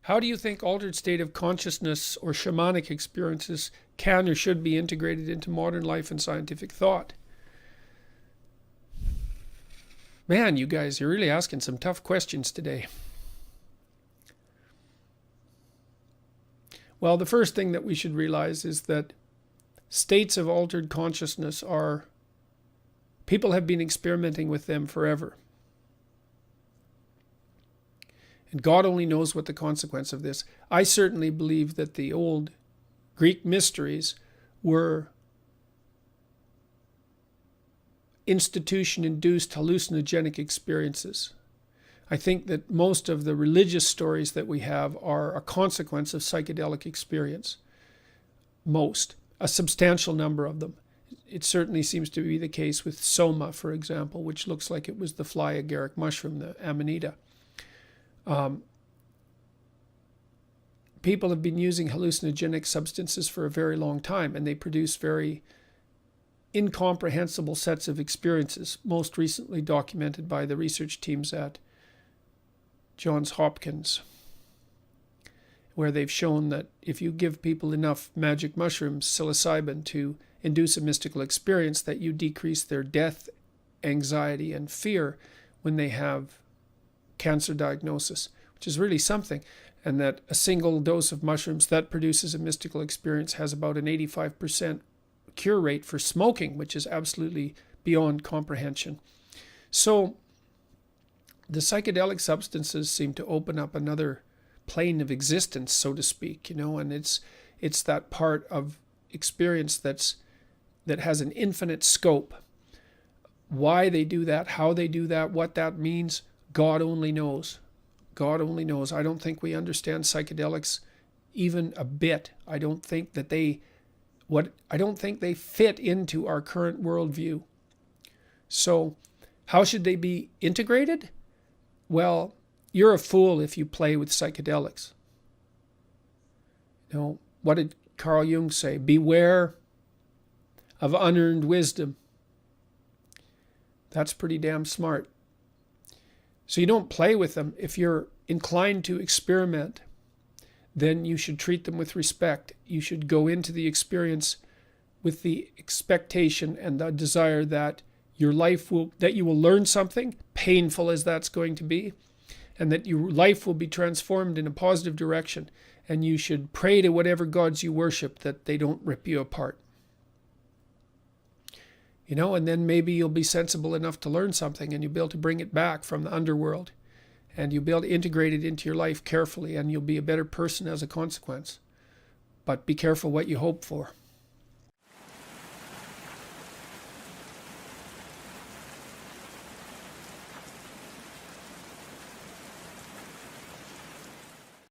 How do you think altered state of consciousness or shamanic experiences can or should be integrated into modern life and scientific thought? Man, you guys, you're really asking some tough questions today. Well, the first thing that we should realize is that states of altered consciousness are, people have been experimenting with them forever. And God only knows what the consequence of this. I certainly believe that the old Greek mysteries were institution-induced hallucinogenic experiences. I think that most of the religious stories that we have are a consequence of psychedelic experience. Most. A substantial number of them. It certainly seems to be the case with soma, for example, which looks like it was the fly agaric mushroom, the amanita. People have been using hallucinogenic substances for a very long time, and they produce very incomprehensible sets of experiences, most recently documented by the research teams at Johns Hopkins, where they've shown that if you give people enough magic mushrooms, psilocybin, to induce a mystical experience, that you decrease their death, anxiety, and fear when they have cancer diagnosis, which is really something. And that a single dose of mushrooms that produces a mystical experience has about an 85% cure rate for smoking, which is absolutely beyond comprehension. So the psychedelic substances seem to open up another plane of existence, so to speak, and it's that part of experience that has an infinite scope. Why they do that, how they do that, what that means, God only knows. God only knows. I don't think we understand psychedelics even a bit. I don't think they fit into our current worldview. So how should they be integrated? Well, you're a fool if you play with psychedelics. What did Carl Jung say? Beware of unearned wisdom. That's pretty damn smart. So you don't play with them. If you're inclined to experiment, then you should treat them with respect. You should go into the experience with the expectation and the desire that you will learn something, painful as that's going to be, and that your life will be transformed in a positive direction. And you should pray to whatever gods you worship that they don't rip you apart. And then maybe you'll be sensible enough to learn something, and you'll be able to bring it back from the underworld, and you'll be able to integrate it into your life carefully, and you'll be a better person as a consequence. But be careful what you hope for.